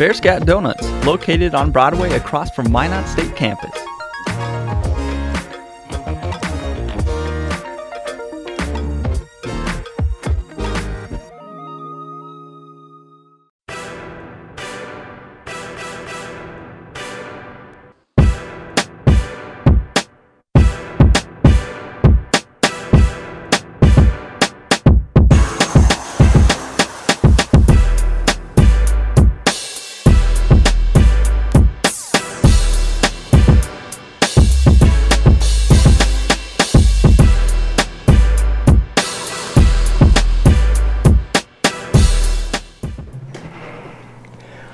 Bear Scat Donuts, located on Broadway across from Minot State Campus.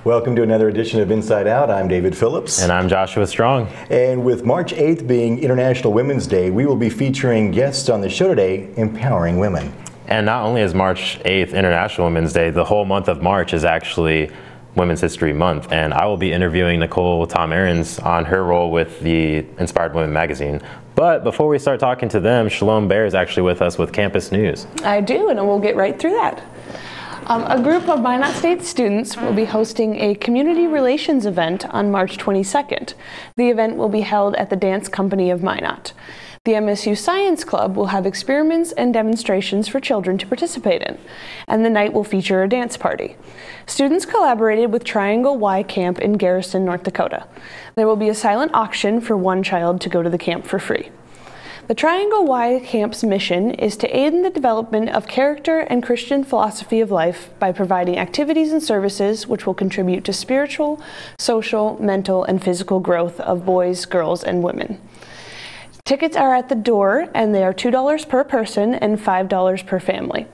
Welcome to another edition of Inside Out. I'm David Phillips. And I'm Joshua Strong. And with March 8th being International Women's Day, we will be featuring guests on the show today, empowering women. And not only is March 8th International Women's Day, the whole month of March is actually Women's History Month. And I will be interviewing Nicole Tom Ahrens on her role with the Inspired Women magazine. But before we start talking to them, Shalom Bear is actually with us with Campus News. I do, and we'll get right through that. A group of Minot State students will be hosting a community relations event on March 22nd. The event will be held at the Dance Company of Minot. The MSU Science Club will have experiments and demonstrations for children to participate in, and the night will feature a dance party. Students collaborated with Triangle Y Camp in Garrison, North Dakota. There will be a silent auction for one child to go to the camp for free. The Triangle Y Camp's mission is to aid in the development of character and Christian philosophy of life by providing activities and services which will contribute to spiritual, social, mental, and physical growth of boys, girls, and women. Tickets are at the door, and they are $2 per person and $5 per family.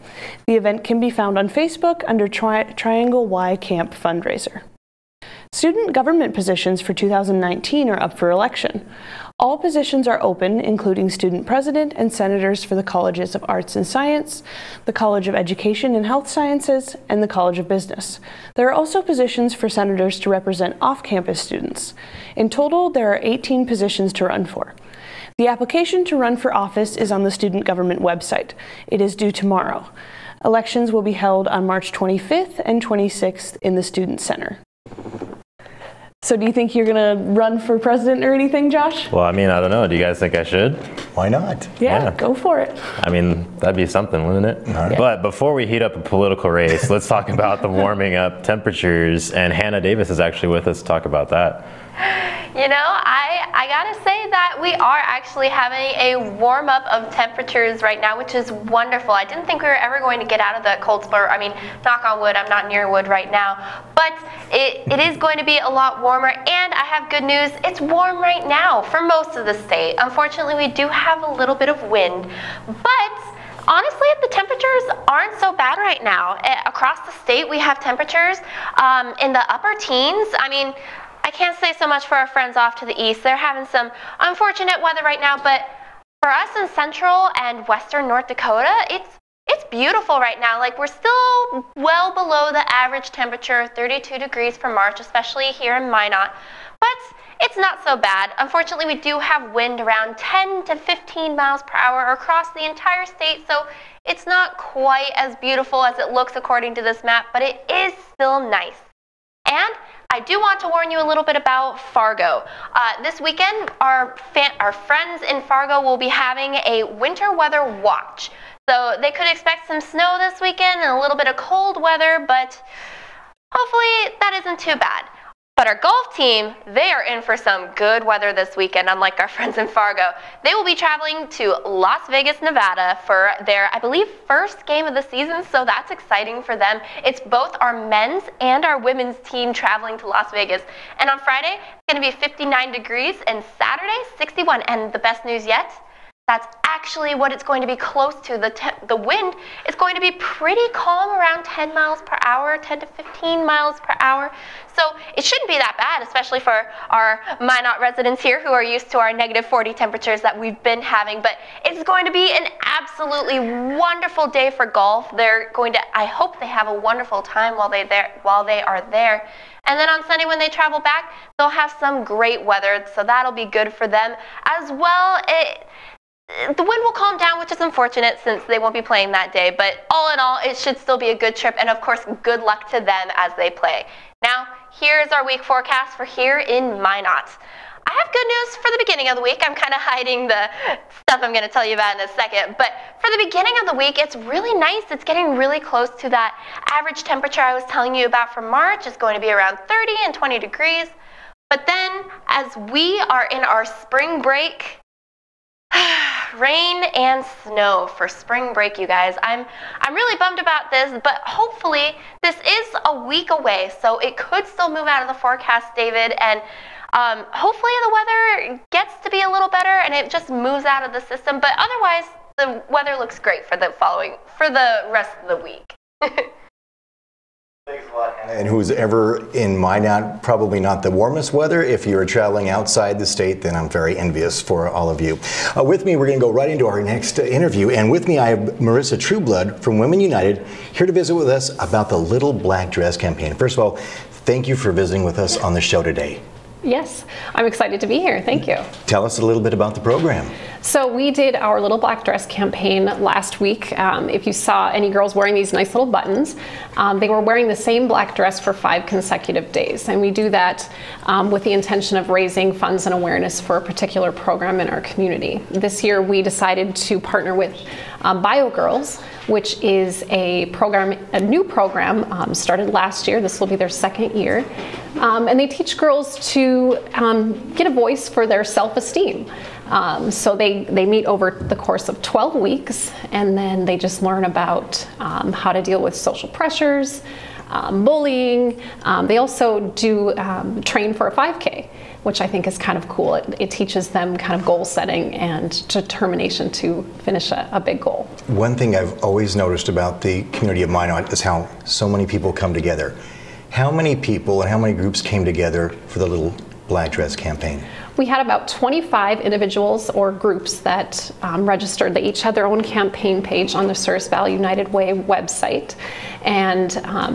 The event can be found on Facebook under Triangle Y Camp Fundraiser. Student government positions for 2019 are up for election. All positions are open, including student president and senators for the Colleges of Arts and Science, the College of Education and Health Sciences, and the College of Business. There are also positions for senators to represent off-campus students. In total, there are 18 positions to run for. The application to run for office is on the student government website. It is due tomorrow. Elections will be held on March 25th and 26th in the Student Center. So do you think you're going to run for president or anything, Josh? Well, I mean, I don't know. Do you guys think I should? Why not? Yeah, go for it. I mean, that'd be something, wouldn't it? Right. But before we heat up a political race, let's talk about the warming up temperatures. And Hannah Davis is actually with us to talk about that. You know, I gotta say that we are actually having a warm up of temperatures right now, which is wonderful. I didn't think we were ever going to get out of the cold spur. I mean, knock on wood, I'm not near wood right now, but it is going to be a lot warmer, and I have good news. It's warm right now for most of the state. Unfortunately, we do have a little bit of wind, but honestly, the temperatures aren't so bad right now. Across the state, we have temperatures in the upper teens. I mean, I can't say so much for our friends off to the east. They're having some unfortunate weather right now, but for us in central and western North Dakota, it's beautiful right now. Like, we're still well below the average temperature, 32 degrees for March, especially here in Minot, but it's not so bad. Unfortunately, we do have wind around 10 to 15 miles per hour across the entire state, so it's not quite as beautiful as it looks according to this map, but it is still nice. And I do want to warn you a little bit about Fargo. This weekend, our friends in Fargo will be having a winter weather watch. So they could expect some snow this weekend and a little bit of cold weather, but hopefully that isn't too bad. But our golf team, they are in for some good weather this weekend, unlike our friends in Fargo. They will be traveling to Las Vegas, Nevada for their, I believe, first game of the season, so that's exciting for them. It's both our men's and our women's team traveling to Las Vegas. And on Friday, it's going to be 59 degrees, and Saturday, 61. And the best news yet, that's actually what it's going to be close to. The wind is going to be pretty calm, around 10 miles per hour, 10 to 15 miles per hour. So it shouldn't be that bad, especially for our Minot residents here who are used to our negative 40 temperatures that we've been having. But it's going to be an absolutely wonderful day for golf. They're going to, I hope they have a wonderful time while they are there. And then on Sunday when they travel back, they'll have some great weather, so that'll be good for them as well. The wind will calm down, which is unfortunate since they won't be playing that day, but all in all, it should still be a good trip, and of course, good luck to them as they play. Now, here's our week forecast for here in Minot. I have good news for the beginning of the week. I'm kind of hiding the stuff I'm going to tell you about in a second. But for the beginning of the week, it's really nice. It's getting really close to that average temperature I was telling you about for March. It's going to be around 30 and 20 degrees. But then as we are in our spring break, rain and snow for spring break, you guys. I'm really bummed about this, but hopefully this is a week away, so it could still move out of the forecast, David, and hopefully the weather gets to be a little better and it just moves out of the system, but otherwise the weather looks great for the rest of the week. Thanks a lot, Hannah. And who's ever in Minot, probably not the warmest weather. If you're traveling outside the state, then I'm very envious for all of you. With me, we're going to go right into our next interview. And with me, I have Marissa Trueblood from Women United here to visit with us about the Little Black Dress campaign. First of all, thank you for visiting with us on the show today. Yes, I'm excited to be here. Thank you. Tell us a little bit about the program. So we did our Little Black Dress campaign last week. If you saw any girls wearing these nice little buttons, they were wearing the same black dress for 5 consecutive days. And we do that with the intention of raising funds and awareness for a particular program in our community. This year we decided to partner with Bio Girls, which is a new program started last year. This will be their 2nd year. And they teach girls to get a voice for their self-esteem. So they meet over the course of 12 weeks, and then they just learn about how to deal with social pressures, bullying. They also do train for a 5K, which I think is kind of cool. It teaches them kind of goal setting and determination to finish a big goal. One thing I've always noticed about the community of Minot is how so many people come together. How many people and how many groups came together for the Little Black Dress campaign? We had about 25 individuals or groups that registered. They each had their own campaign page on the Souris Valley United Way website. And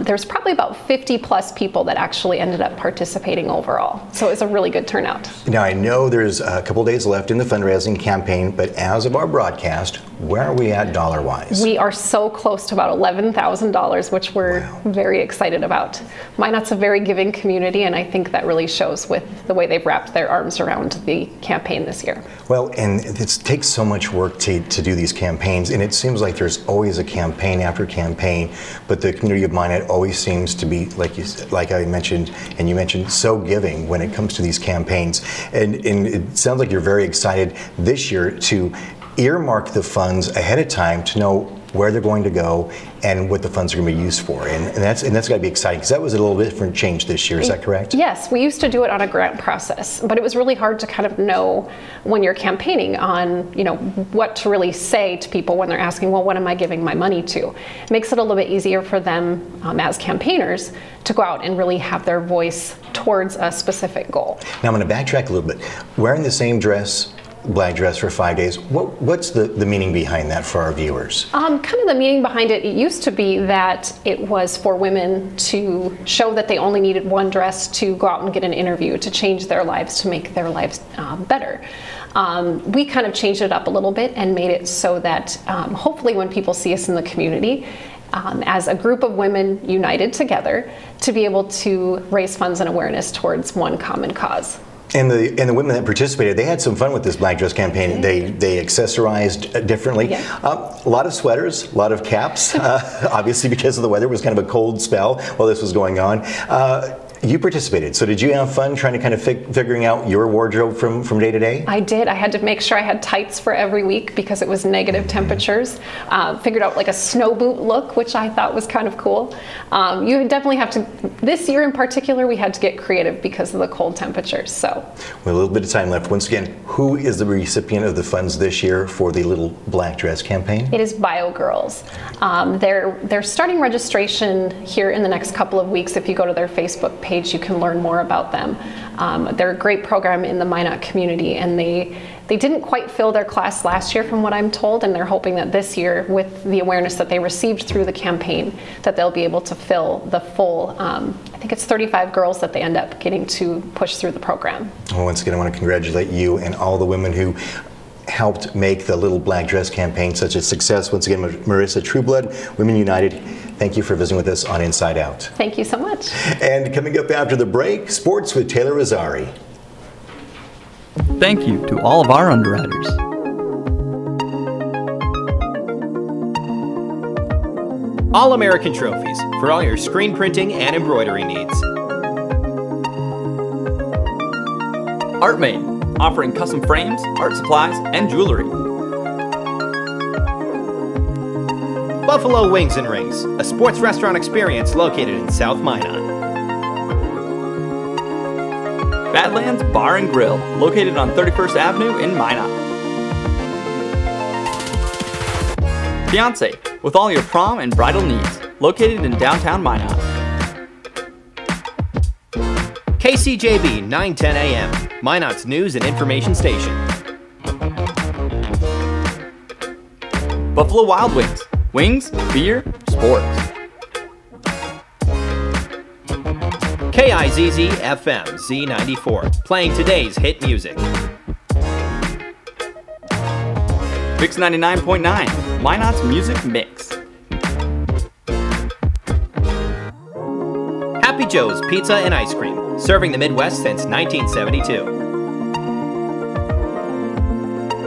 there's probably about 50 plus people that actually ended up participating overall. So it was a really good turnout. Now I know there's a couple days left in the fundraising campaign, but as of our broadcast, where are we at dollar-wise? We are so close to about $11,000, which we're very excited about. Minot's a very giving community, and I think that really shows with the way they've wrapped their arms around the campaign this year. Well, and it takes so much work to do these campaigns, and it seems like there's always a campaign after campaign, but the community of Minot always seems to be, like I mentioned, and you mentioned, so giving when it comes to these campaigns. And it sounds like you're very excited this year to earmark the funds ahead of time to know where they're going to go and what the funds are going to be used for. And that's got to be exciting, because that was a little different change this year. Is that correct? Yes, we used to do it on a grant process, but it was really hard to kind of know when you're campaigning on, you know, what to really say to people when they're asking, well, what am I giving my money to? It makes it a little bit easier for them as campaigners to go out and really have their voice towards a specific goal. Now I'm going to backtrack a little bit. Wearing the same dress, black dress for 5 days. What's the meaning behind that for our viewers? Kind of the meaning behind it, it used to be that it was for women to show that they only needed one dress to go out and get an interview, to change their lives, to make their lives better. We kind of changed it up a little bit and made it so that hopefully when people see us in the community, as a group of women united together, to be able to raise funds and awareness towards one common cause. And the women that participated, they had some fun with this black dress campaign. They accessorized differently. Yeah. A lot of sweaters, a lot of caps, obviously because of the weather. It was kind of a cold spell while this was going on. You participated, so did you have fun trying to kind of figuring out your wardrobe from day to day? I did. I had to make sure I had tights for every week because it was negative temperatures. Figured out like a snow boot look, which I thought was kind of cool. You definitely have to, this year in particular, we had to get creative because of the cold temperatures. So, with a little bit of time left, once again, who is the recipient of the funds this year for the Little Black Dress campaign? It is Bio Girls. They're starting registration here in the next couple of weeks. If you go to their Facebook page, you can learn more about them. They're a great program in the Minot community, and they didn't quite fill their class last year from what I'm told, and they're hoping that this year, with the awareness that they received through the campaign, that they'll be able to fill the full, I think it's 35 girls that they end up getting to push through the program. Well, once again, I want to congratulate you and all the women who helped make the Little Black Dress campaign such a success. Once again, Marissa Trueblood, Women United, thank you for visiting with us on Inside Out. Thank you so much. And coming up after the break, sports with Taylor Rossari. Thank you to all of our underwriters. All-American Trophies for all your screen printing and embroidery needs. ArtMade, offering custom frames, art supplies, and jewelry. Buffalo Wings and Rings, a sports restaurant experience located in South Minot. Badlands Bar and Grill, located on 31st Avenue in Minot. Fiance, with all your prom and bridal needs, located in downtown Minot. KCJB 910 AM, Minot's news and information station. Buffalo Wild Wings, wings, beer, sports. KIZZ FM Z94, playing today's hit music. Mix 99.9, Minot's Music Mix. Happy Joe's Pizza and Ice Cream, serving the Midwest since 1972.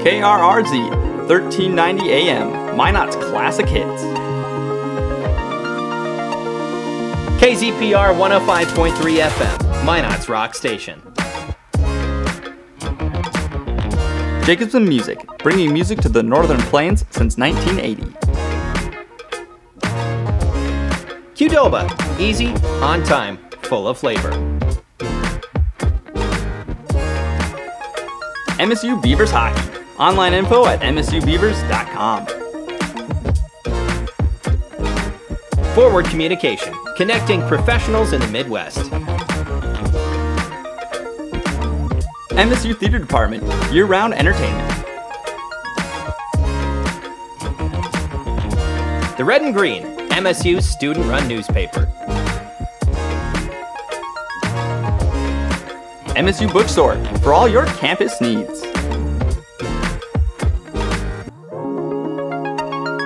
KRRZ, 1390 AM, Minot's Classic Hits. KZPR 105.3 FM, Minot's Rock Station. Jacobson Music, bringing music to the Northern Plains since 1980. Qdoba, easy, on time, full of flavor. MSU Beavers Hockey, online info at msubeavers.com. Forward Communication, connecting professionals in the Midwest. MSU Theater Department, year-round entertainment. The Red and Green, MSU's student-run newspaper. MSU Bookstore, for all your campus needs.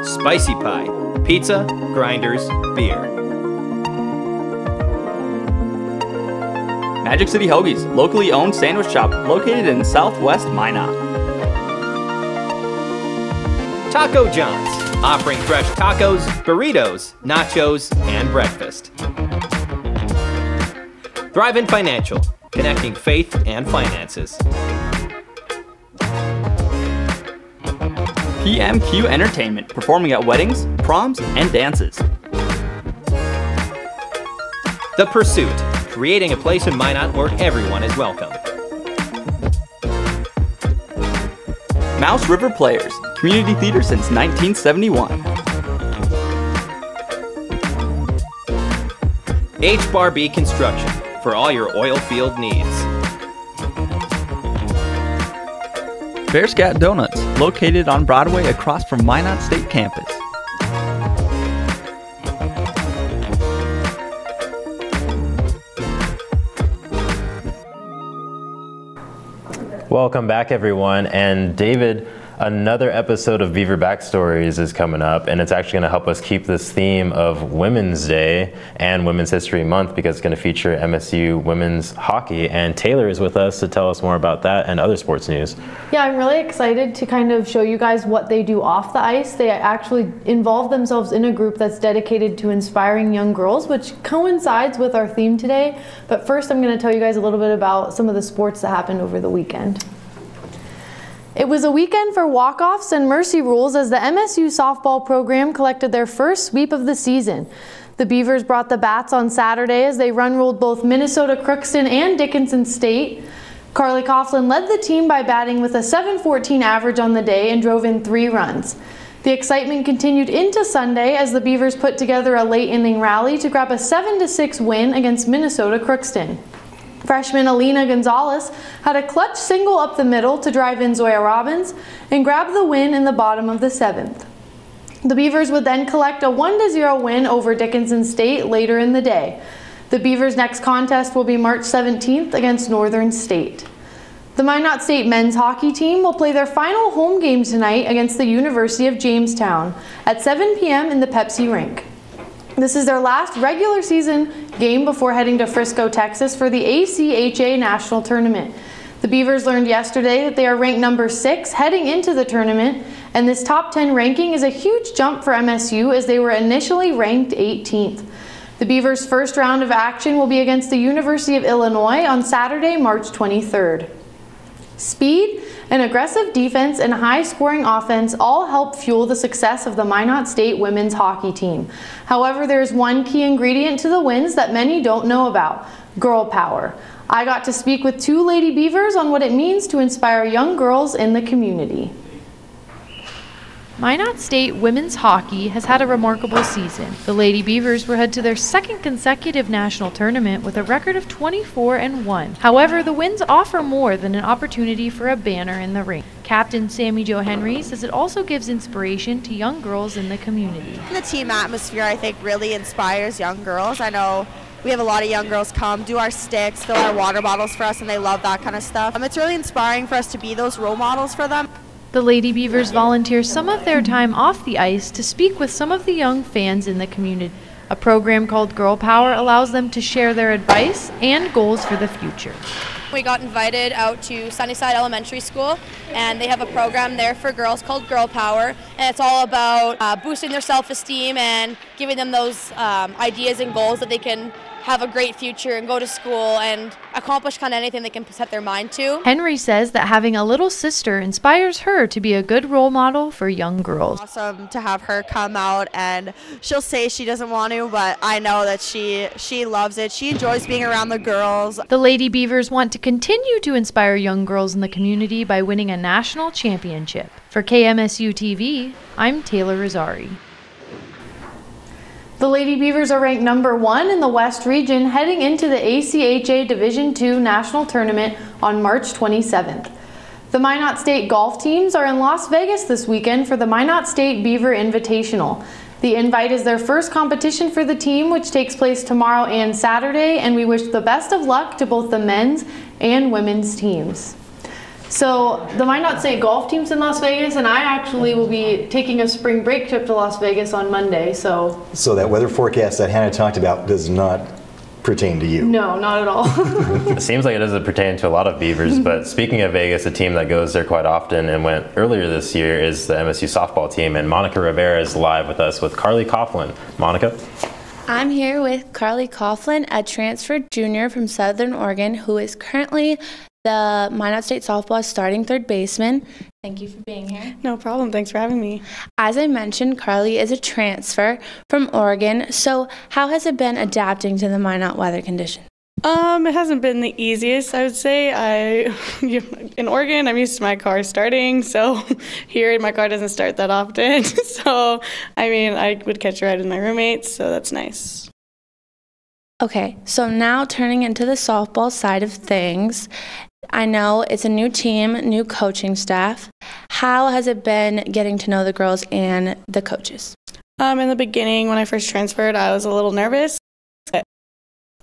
Spicy Pie, pizza, grinders, beer. Magic City Hoagies, locally owned sandwich shop located in Southwest Minot. Taco John's, offering fresh tacos, burritos, nachos, and breakfast. Thrive-In Financial, connecting faith and finances. PMQ Entertainment, performing at weddings, proms, and dances. The Pursuit, creating a place in Minot where everyone is welcome. Mouse River Players, community theater since 1971. H-Bar-B Construction, for all your oil field needs. Bearscat Donuts, located on Broadway across from Minot State Campus. Welcome back, everyone. And David, another episode of Beaver Backstories is coming up, and it's actually going to help us keep this theme of Women's Day and Women's History Month, because it's going to feature MSU women's hockey. And Taylor is with us to tell us more about that and other sports news. Yeah, I'm really excited to kind of show you guys what they do off the ice. They actually involve themselves in a group that's dedicated to inspiring young girls, which coincides with our theme today. But first, I'm going to tell you guys a little bit about some of the sports that happened over the weekend. It was a weekend for walk-offs and mercy rules as the MSU softball program collected their first sweep of the season. The Beavers brought the bats on Saturday as they run-ruled both Minnesota Crookston and Dickinson State. Carly Coughlin led the team by batting with a .714 average on the day and drove in 3 runs. The excitement continued into Sunday as the Beavers put together a late-inning rally to grab a 7-6 win against Minnesota Crookston. Freshman Alina Gonzalez had a clutch single up the middle to drive in Zoya Robbins and grab the win in the bottom of the 7th. The Beavers would then collect a 1-0 win over Dickinson State later in the day. The Beavers' next contest will be March 17th against Northern State. The Minot State men's hockey team will play their final home game tonight against the University of Jamestown at 7 p.m. in the Pepsi Rink. This is their last regular season game before heading to Frisco, Texas for the ACHA National Tournament. The Beavers learned yesterday that they are ranked number 6 heading into the tournament, and this top 10 ranking is a huge jump for MSU as they were initially ranked 18th. The Beavers' first round of action will be against the University of Illinois on Saturday, March 23rd. Speed, an aggressive defense, and high-scoring offense all help fuel the success of the Minot State women's hockey team. However, there is one key ingredient to the wins that many don't know about: girl power. I got to speak with 2 Lady Beavers on what it means to inspire young girls in the community. Minot State women's hockey has had a remarkable season. The Lady Beavers were head to their second consecutive national tournament with a record of 24-1. However, the wins offer more than an opportunity for a banner in the ring. Captain Sammy Jo Henry says it also gives inspiration to young girls in the community. The team atmosphere, I think, really inspires young girls. I know we have a lot of young girls come, do our sticks, fill our water bottles for us, and they love that kind of stuff. It's really inspiring for us to be those role models for them. The Lady Beavers volunteer some of their time off the ice to speak with some of the young fans in the community. A program called Girl Power allows them to share their advice and goals for the future. We got invited out to Sunnyside Elementary School, and they have a program there for girls called Girl Power, and it's all about boosting their self-esteem and giving them those ideas and goals that they can have a great future and go to school and accomplish kind of anything they can set their mind to. Henry says that having a little sister inspires her to be a good role model for young girls. Awesome to have her come out, and she'll say she doesn't want to, but I know that she loves it. She enjoys being around the girls. The Lady Beavers want to continue to inspire young girls in the community by winning a national championship. For KMSU TV, I'm Taylor Rosari. The Lady Beavers are ranked number 1 in the West region heading into the ACHA Division II National Tournament on March 27th. The Minot State golf teams are in Las Vegas this weekend for the Minot State Beaver Invitational. The invite is their first competition for the team, which takes place tomorrow and Saturday, and we wish the best of luck to both the men's and women's teams. So the Minot State golf team's in Las Vegas, and I actually will be taking a spring break trip to Las Vegas on Monday. So that weather forecast that Hannah talked about does not pertain to you? No, not at all. It seems like it doesn't pertain to a lot of Beavers, but speaking of Vegas, a team that goes there quite often and went earlier this year is the MSU softball team, and Monica Rivera is live with us with Carly Coughlin. Monica? I'm here with Carly Coughlin, a transfer junior from Southern Oregon who is currently the Minot State softball starting third baseman. Thank you for being here. No problem. Thanks for having me. As I mentioned, Carly is a transfer from Oregon. So how has it been adapting to the Minot weather conditions? It hasn't been the easiest, I would say. In Oregon, I'm used to my car starting, so here my car doesn't start that often. So, I would catch a ride with my roommates, so that's nice. Okay, so now turning into the softball side of things, I know it's a new team, new coaching staff. How has it been getting to know the girls and the coaches? In the beginning, when I first transferred, I was a little nervous.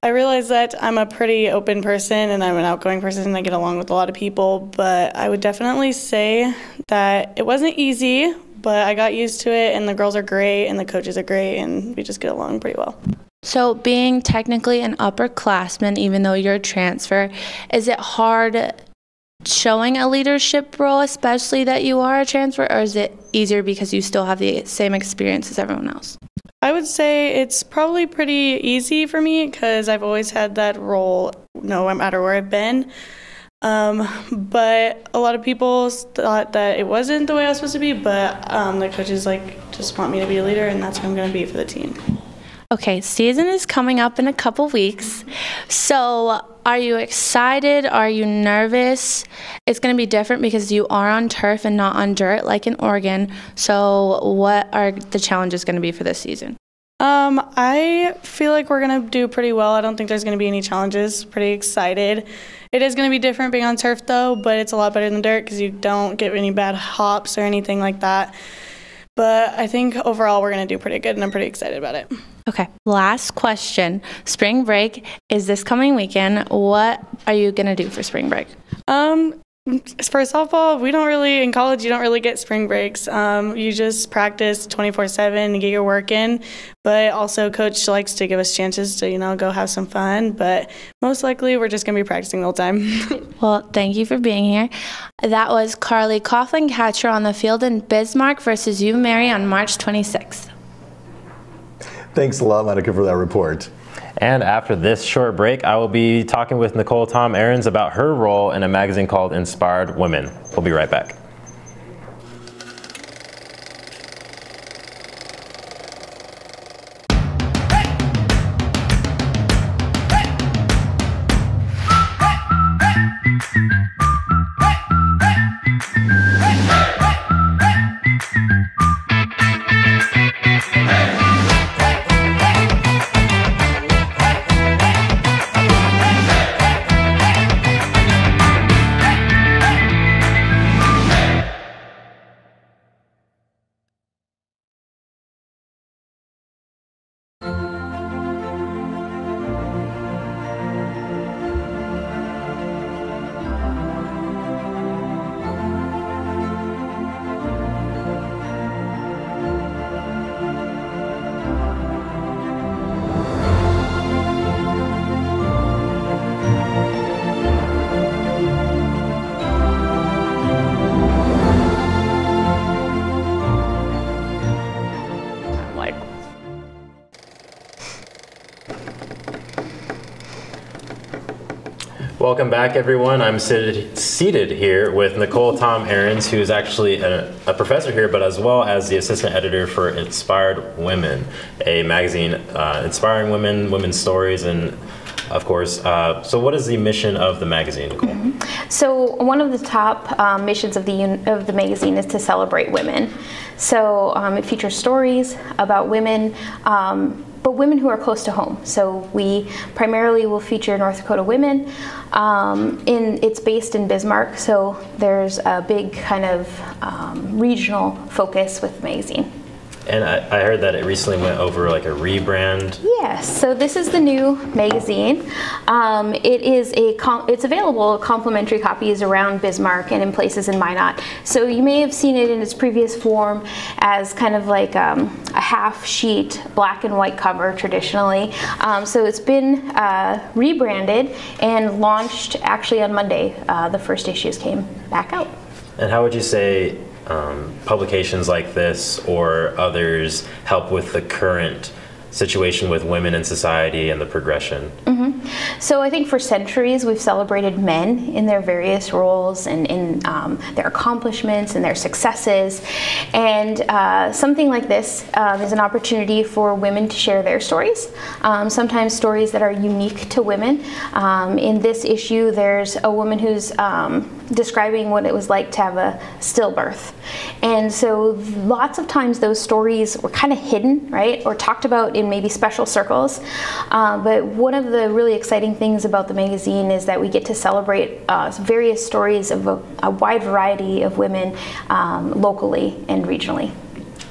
I realized that I'm a pretty open person and I'm an outgoing person and I get along with a lot of people, but I would definitely say that it wasn't easy, but I got used to it, and the girls are great and the coaches are great and we just get along pretty well. So being technically an upperclassman, even though you're a transfer, is it hard showing a leadership role, especially that you are a transfer, or is it easier because you still have the same experience as everyone else? I would say it's probably pretty easy for me because I've always had that role no matter where I've been. But a lot of people thought that it wasn't the way I was supposed to be, but the coaches just want me to be a leader, and that's what I'm going to be for the team. Okay, season is coming up in a couple weeks. So are you excited? Are you nervous? It's going to be different because you are on turf and not on dirt like in Oregon. So what are the challenges going to be for this season? I feel like we're going to do pretty well. I don't think there's going to be any challenges. Pretty excited. It is going to be different being on turf though, but it's a lot better than dirt because you don't get any bad hops or anything like that. But I think overall we're going to do pretty good, and I'm pretty excited about it. Okay, last question. Spring break is this coming weekend. What are you going to do for spring break? For softball, we don't really, in college, you don't really get spring breaks. You just practice 24/7 and get your work in. But also, coach likes to give us chances to, go have some fun. But most likely, we're just going to be practicing the whole time. Well, thank you for being here. That was Carly Coughlin, catcher on the field in Bismarck versus U Mary on March 26th. Thanks a lot, Monica, for that report. And after this short break, I will be talking with Nicole Tom Ahrens about her role in a magazine called Inspired Women. We'll be right back. Welcome back, everyone. I'm seated here with Nicole Tom Ahrens, who is actually a professor here, but as well as the assistant editor for Inspired Women, a magazine inspiring women, women's stories, and of course, so what is the mission of the magazine, Nicole? So one of the top missions of the magazine is to celebrate women. So it features stories about women, but women who are close to home. So we primarily will feature North Dakota women. It's based in Bismarck, so there's a big kind of regional focus with the magazine. And I heard that it recently went over like a rebrand. Yes, so this is the new magazine. It's available, complimentary copies around Bismarck and in places in Minot. So you may have seen it in its previous form as kind of like a half sheet black and white cover traditionally. So it's been rebranded and launched actually on Monday. The first issues came back out. And how would you say publications like this or others help with the current situation with women in society and the progression? So I think for centuries we've celebrated men in their various roles and in their accomplishments and their successes, and something like this is an opportunity for women to share their stories, sometimes stories that are unique to women. In this issue there's a woman who's describing what it was like to have a stillbirth, and so lots of times those stories were kind of hidden, right, or talked about in maybe special circles, but one of the really exciting things about the magazine is that we get to celebrate various stories of a wide variety of women locally and regionally.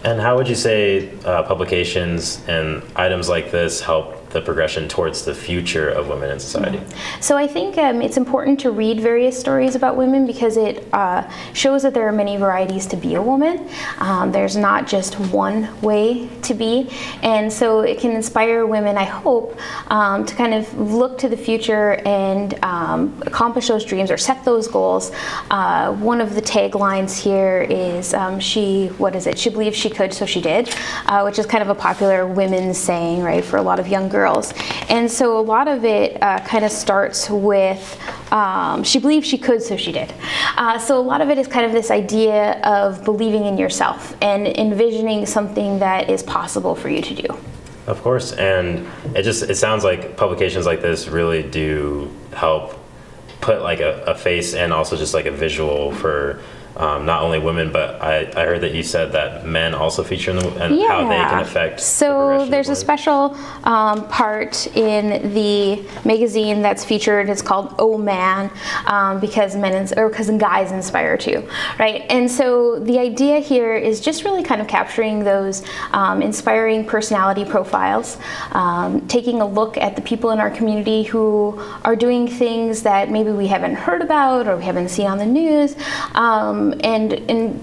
And how would you say publications and items like this help the progression towards the future of women in society? So I think it's important to read various stories about women because it shows that there are many varieties to be a woman. There's not just one way to be, and so it can inspire women, I hope, to kind of look to the future and accomplish those dreams or set those goals. One of the taglines here is she believed she could, so she did, which is kind of a popular women's saying, right, for a lot of young girls. And so a lot of it kind of starts with she believed she could, so she did. So a lot of it is kind of this idea of believing in yourself and envisioning something that is possible for you to do. Of course, and it sounds like publications like this really do help put like a face and also just like a visual for not only women, but I heard that you said that men also feature in them and how they can affect. So there's a special part in the magazine that's featured. It's called Oh Man, because guys inspire too, right? And so the idea here is just really kind of capturing those inspiring personality profiles, taking a look at the people in our community who are doing things that maybe we haven't heard about or we haven't seen on the news, and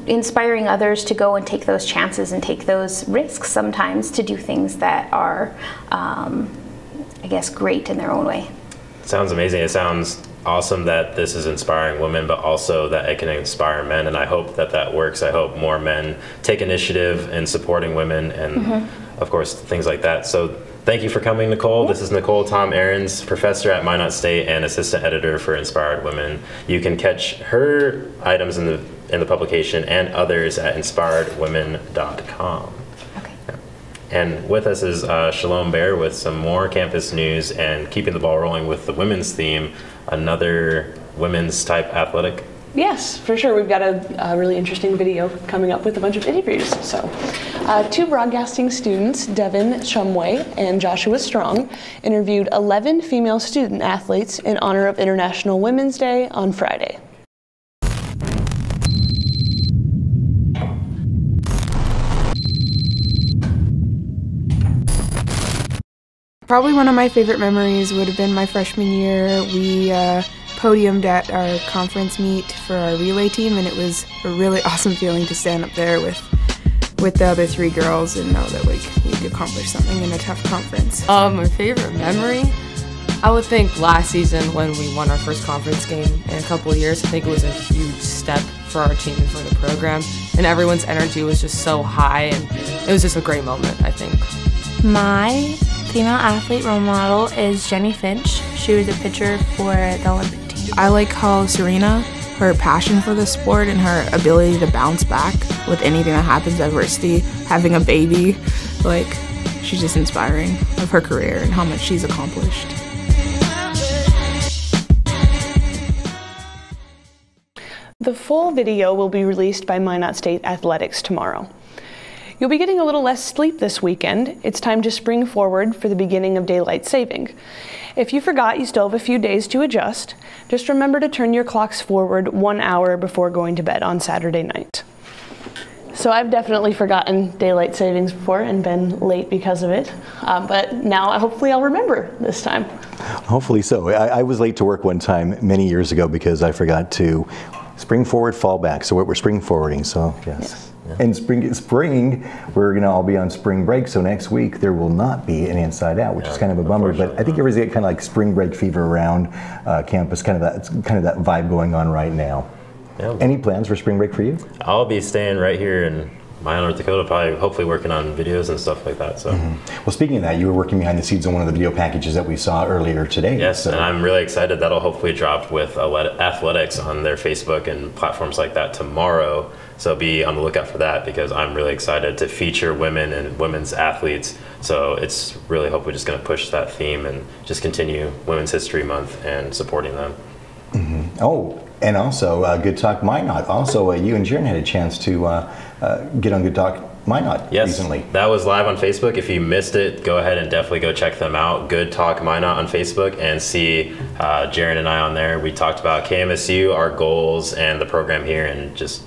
inspiring others to go and take those chances and take those risks sometimes to do things that are, I guess, great in their own way. Sounds amazing. It sounds awesome that this is inspiring women, but also that it can inspire men, and I hope that that works. I hope more men take initiative in supporting women and of course things like that. So thank you for coming, Nicole. This is Nicole Tom Ahrens, professor at Minot State and assistant editor for Inspired Women. You can catch her items in the publication and others at inspiredwomen.com. And with us is Shalom Bear with some more campus news and keeping the ball rolling with the women's theme, another women's type athletic. Yes, for sure. We've got a really interesting video coming up with a bunch of interviews. So, two broadcasting students, Devin Shumway and Joshua Strong, interviewed 11 female student athletes in honor of International Women's Day on Friday. Probably one of my favorite memories would have been my freshman year. We podiumed at our conference meet for our relay team, and it was a really awesome feeling to stand up there with the other three girls and know that we accomplished something in a tough conference. My favorite memory? I would think last season when we won our first conference game in a couple of years. I think it was a huge step for our team and for the program, and everyone's energy was just so high, and it was just a great moment, I think. My female athlete role model is Jenny Finch. She was a pitcher for the Olympic team. I like how Serena, her passion for the sport and her ability to bounce back with anything that happens, adversity, having a baby, like, she's just inspiring of her career and how much she's accomplished. The full video will be released by Minot State Athletics tomorrow. You'll be getting a little less sleep this weekend. It's time to spring forward for the beginning of daylight saving. If you forgot, you still have a few days to adjust. Just remember to turn your clocks forward 1 hour before going to bed on Saturday night. So I've definitely forgotten daylight savings before and been late because of it, but now hopefully I'll remember this time. Hopefully so. I was late to work one time many years ago because I forgot to spring forward, fall back. So we're spring forwarding, so yes. And spring, we're going to all be on spring break, so next week there will not be an Inside Out, which is kind of a bummer, but I think everybody's got kind of like spring break fever around campus, kind of that vibe going on right now. Yeah. Any plans for spring break for you? I'll be staying right here in Minot, North Dakota, probably hopefully working on videos and stuff like that. So. Well, speaking of that, you were working behind the scenes on one of the video packages that we saw earlier today. Yes, and I'm really excited. That'll hopefully drop with athletics on their Facebook and platforms like that tomorrow. So be on the lookout for that because I'm really excited to feature women and women's athletes. So it's really hopefully just going to push that theme and just continue Women's History Month and supporting them. Oh, and also Good Talk Minot. Also, you and Jaron had a chance to get on Good Talk Minot recently. That was live on Facebook. If you missed it, go ahead and definitely go check them out. Good Talk Minot on Facebook and see Jaron and I on there. We talked about KMSU, our goals, and the program here, and just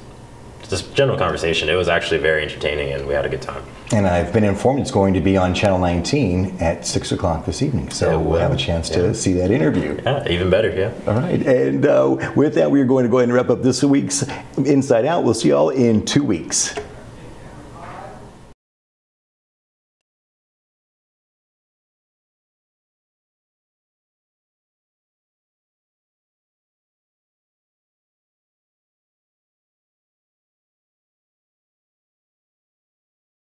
general conversation. It was actually very entertaining, and we had a good time. And I've been informed it's going to be on Channel 19 at 6 o'clock this evening, so we'll have a chance to see that interview. Yeah, even better, yeah. All right, and with that, we're going to go ahead and wrap up this week's Inside Out. We'll see you all in 2 weeks.